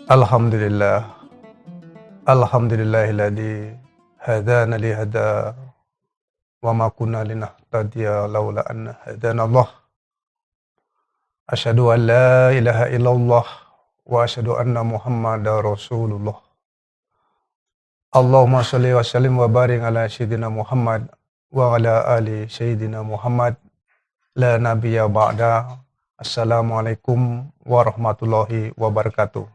Alhamdulillah, alhamdulillahilladzi hadana li hada wa ma kunna linahtadiya laula an hadanallah. Asyhadu an la ilaha illallah wa asyhadu anna Muhammadar Rasulullah. Allahumma shalli wa sallim wa barik ala sayyidina Muhammad wa ala ali sayyidina Muhammad la nabiyya ba'da. Assalamualaikum warahmatullahi wabarakatuh.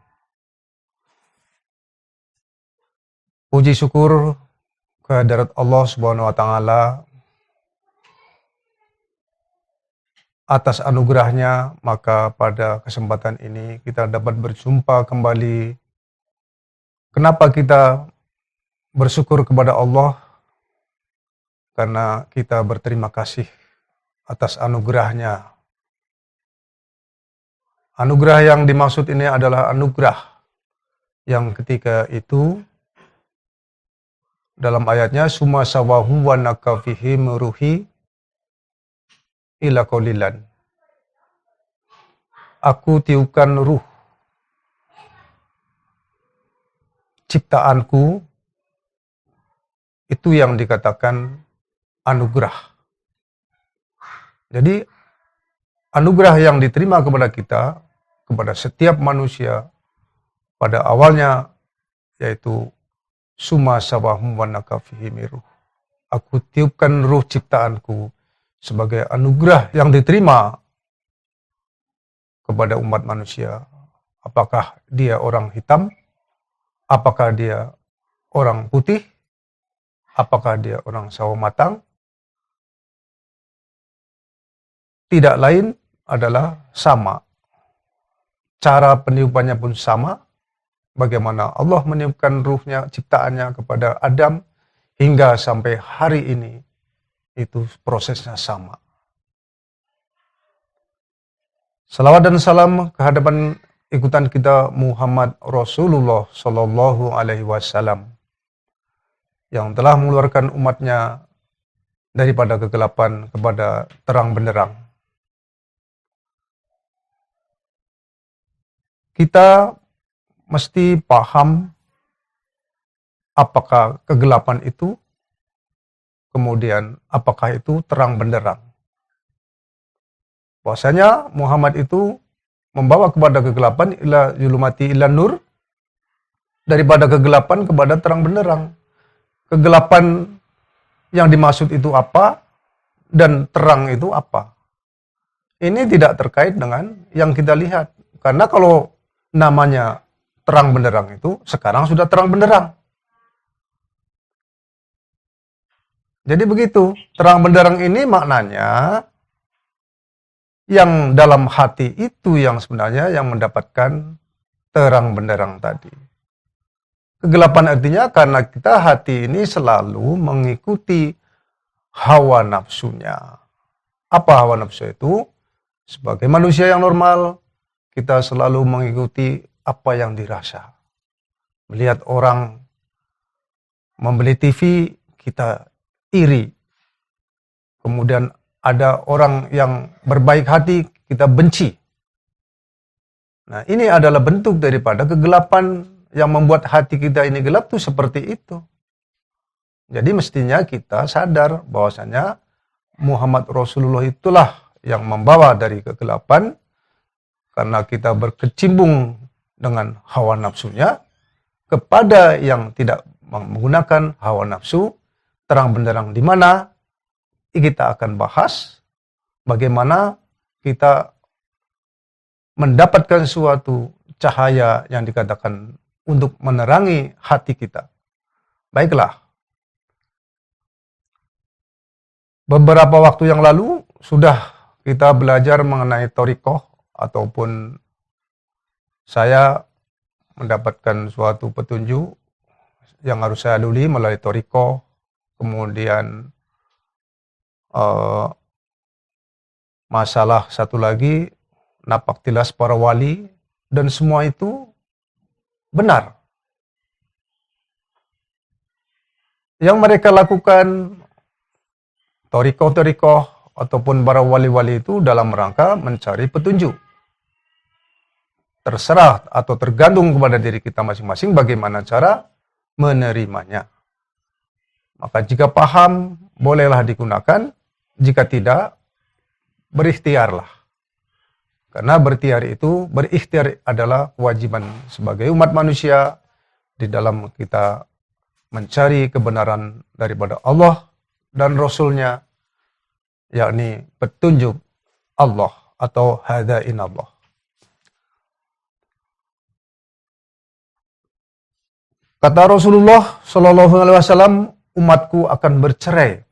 Puji syukur kehadirat Allah Subhanahu wa taala atas anugerahnya, maka pada kesempatan ini kita dapat berjumpa kembali. Kenapa kita bersyukur kepada Allah? Karena kita berterima kasih atas anugerahnya. Anugerah yang dimaksud ini adalah anugerah yang ketika itu dalam ayatnya summa sawahu wa nakafihi muruhi ila qalilan. Aku tiupkan ruh ciptaanku, itu yang dikatakan anugerah. Jadi anugerah yang diterima kepada kita, kepada setiap manusia pada awalnya, yaitu summa sawahum wa nakafihi miruh. Aku tiupkan ruh ciptaanku sebagai anugerah yang diterima kepada umat manusia. Apakah dia orang hitam? Apakah dia orang putih? Apakah dia orang sawo matang? Tidak lain adalah sama. Cara peniupannya pun sama. Bagaimana Allah meniupkan ruhnya, ciptaannya kepada Adam hingga sampai hari ini, itu prosesnya sama. Salawat dan salam kehadapan ikutan kita Muhammad Rasulullah Sallallahu Alaihi Wasallam yang telah mengeluarkan umatnya daripada kegelapan kepada terang benderang. Kita mesti paham apakah kegelapan itu, kemudian apakah itu terang benderang. Bahwasanya Muhammad itu membawa kepada kegelapan ila zulumati ila nur, daripada kegelapan kepada terang benderang. Kegelapan yang dimaksud itu apa dan terang itu apa? Ini tidak terkait dengan yang kita lihat. Karena kalau namanya terang benderang itu sekarang sudah terang benderang. Jadi begitu, terang benderang ini maknanya yang dalam hati itu yang sebenarnya yang mendapatkan terang benderang tadi. Kegelapan artinya karena kita hati ini selalu mengikuti hawa nafsunya. Apa hawa nafsu itu? Sebagai manusia yang normal, kita selalu mengikuti apa yang dirasa. Melihat orang membeli TV, kita iri. Kemudian ada orang yang berbaik hati, kita benci. Nah, ini adalah bentuk daripada kegelapan yang membuat hati kita ini gelap tuh seperti itu. Jadi mestinya kita sadar bahwasanya Muhammad Rasulullah itulah yang membawa dari kegelapan, karena kita berkecimpung dengan hawa nafsunya kepada yang tidak menggunakan hawa nafsu, terang benderang di mana kita akan bahas bagaimana kita mendapatkan suatu cahaya yang dikatakan untuk menerangi hati kita. Baiklah. Beberapa waktu yang lalu sudah kita belajar mengenai thariqah, ataupun saya mendapatkan suatu petunjuk yang harus saya lalui melalui thariqah, kemudian masalah satu lagi, napak tilas para wali, dan semua itu benar. Yang mereka lakukan, thariqah ataupun para wali-wali itu dalam rangka mencari petunjuk. terserah atau tergantung kepada diri kita masing-masing bagaimana cara menerimanya. Maka jika paham, bolehlah digunakan. Jika tidak, berikhtiarlah. Karena berikhtiar adalah kewajiban sebagai umat manusia di dalam kita mencari kebenaran daripada Allah dan Rasul-Nya, yakni petunjuk Allah atau hadain Allah. Kata Rasulullah Shallallahu Alaihi Wasallam, umatku akan bercerai.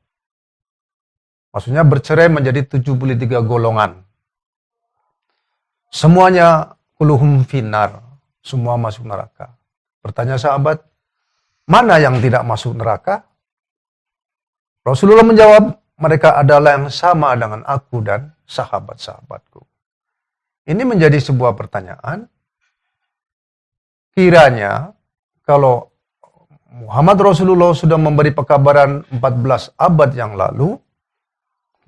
Maksudnya bercerai menjadi 73 golongan. Semuanya kuluhum finnar, semua masuk neraka. Bertanya sahabat, mana yang tidak masuk neraka? Rasulullah menjawab, mereka adalah yang sama dengan aku dan sahabat-sahabatku. Ini menjadi sebuah pertanyaan. Kiranya kalau Muhammad Rasulullah sudah memberi pekabaran 14 abad yang lalu,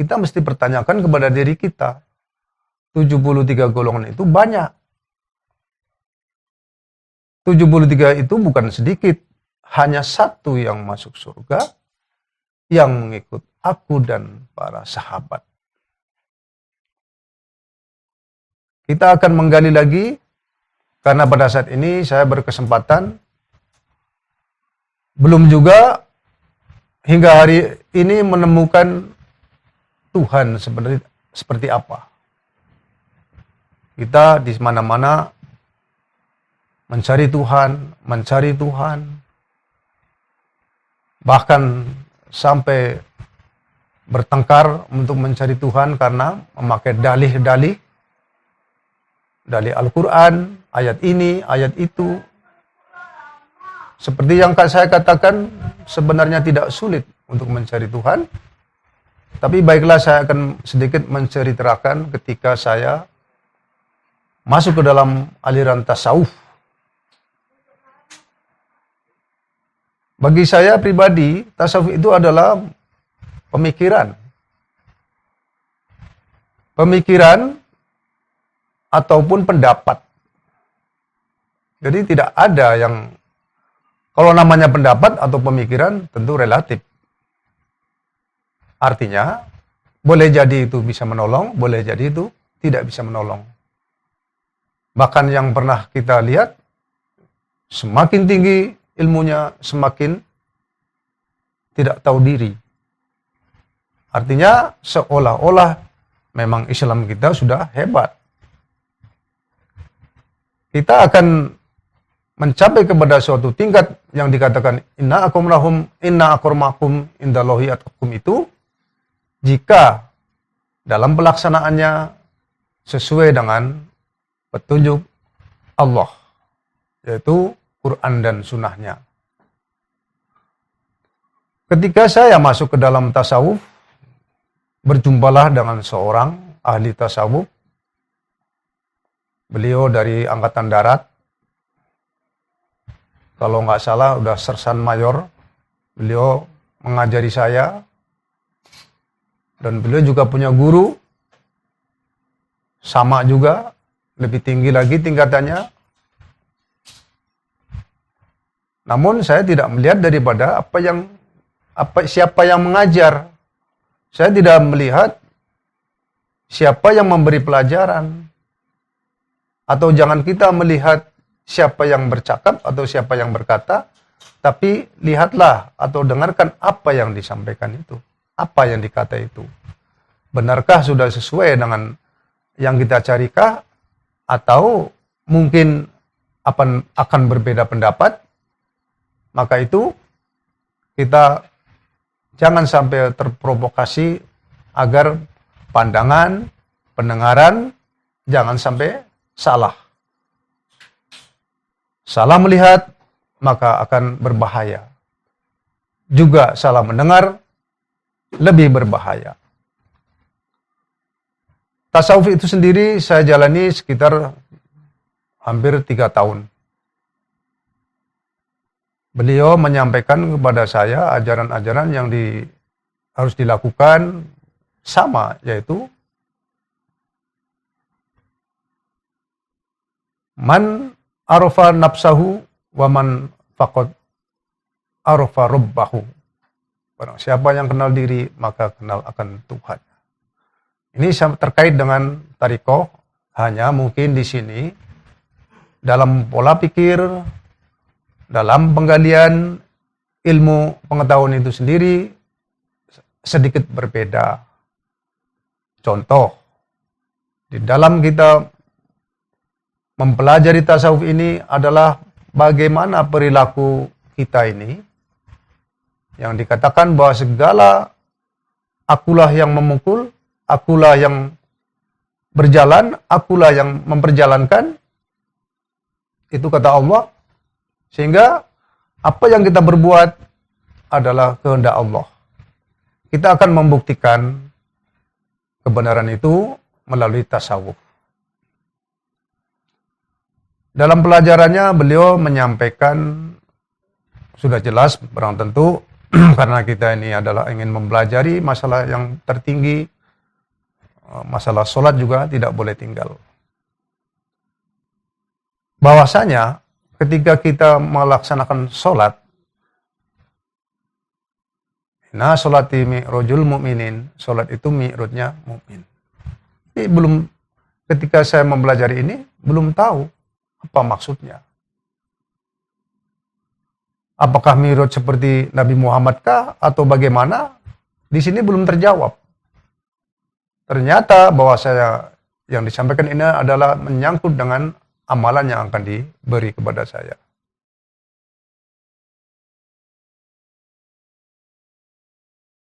kita mesti pertanyakan kepada diri kita, 73 golongan itu banyak. 73 itu bukan sedikit, hanya satu yang masuk surga, yang mengikut aku dan para sahabat. Kita akan menggali lagi, karena pada saat ini saya berkesempatan, belum juga hingga hari ini menemukan Tuhan sebenarnya seperti apa. Kita di mana-mana mencari Tuhan, bahkan sampai bertengkar untuk mencari Tuhan karena memakai dalih-dalih, dalih Al-Quran, ayat ini, ayat itu. Seperti yang saya katakan, sebenarnya tidak sulit untuk mencari Tuhan. Tapi baiklah, saya akan sedikit menceritakan ketika saya masuk ke dalam aliran tasawuf. Bagi saya pribadi, tasawuf itu adalah pemikiran. Pemikiran ataupun pendapat. Jadi tidak ada yang, kalau namanya pendapat atau pemikiran tentu relatif. Artinya, boleh jadi itu bisa menolong, boleh jadi itu tidak bisa menolong. Bahkan yang pernah kita lihat, semakin tinggi ilmunya, semakin tidak tahu diri. Artinya, seolah-olah memang Islam kita sudah hebat. Kita akan mencapai kepada suatu tingkat yang dikatakan inna akramakum indallahi atqakum itu, jika dalam pelaksanaannya sesuai dengan petunjuk Allah, yaitu Quran dan Sunnahnya. Ketika saya masuk ke dalam tasawuf, berjumpalah dengan seorang ahli tasawuf. Beliau dari Angkatan Darat, kalau nggak salah udah sersan mayor. Beliau mengajari saya, dan beliau juga punya guru, sama juga, lebih tinggi lagi tingkatannya. Namun saya tidak melihat daripada siapa yang mengajar. Saya tidak melihat siapa yang memberi pelajaran. Atau jangan kita melihat siapa yang bercakap atau siapa yang berkata, tapi lihatlah atau dengarkan apa yang disampaikan itu. Apa yang dikata itu. Benarkah sudah sesuai dengan yang kita carikah? Atau mungkin akan berbeda pendapat? Maka itu kita jangan sampai terprovokasi agar pandangan, pendengaran jangan sampai salah. Salah melihat, maka akan berbahaya. Juga salah mendengar, lebih berbahaya. Tasawuf itu sendiri saya jalani sekitar hampir 3 tahun. Beliau menyampaikan kepada saya ajaran-ajaran yang harus dilakukan sama, yaitu Man arafa nafsahu wa man faqad arafa rabbahu. Barang siapa yang kenal diri, maka kenal akan Tuhan. Ini terkait dengan tarekat, hanya mungkin di sini dalam pola pikir, dalam penggalian ilmu pengetahuan itu sendiri sedikit berbeda. Contoh, di dalam kita mempelajari tasawuf ini adalah bagaimana perilaku kita ini, yang dikatakan bahwa segala akulah yang memukul, akulah yang berjalan, akulah yang memperjalankan, itu kata Allah. Sehingga apa yang kita berbuat adalah kehendak Allah. Kita akan membuktikan kebenaran itu melalui tasawuf. Dalam pelajarannya beliau menyampaikan, sudah jelas barang tentu karena kita ini adalah ingin mempelajari masalah yang tertinggi, masalah sholat juga tidak boleh tinggal. Bahwasanya ketika kita melaksanakan sholat, nah sholati mi'rajul mu'minin, sholat itu mi'rajnya mukmin. Tapi ketika saya mempelajari ini, belum tahu apa maksudnya. Apakah mi'raj seperti Nabi Muhammad kah atau bagaimana? Di sini belum terjawab. Ternyata bahwa yang disampaikan ini adalah menyangkut dengan amalan yang akan diberi kepada saya.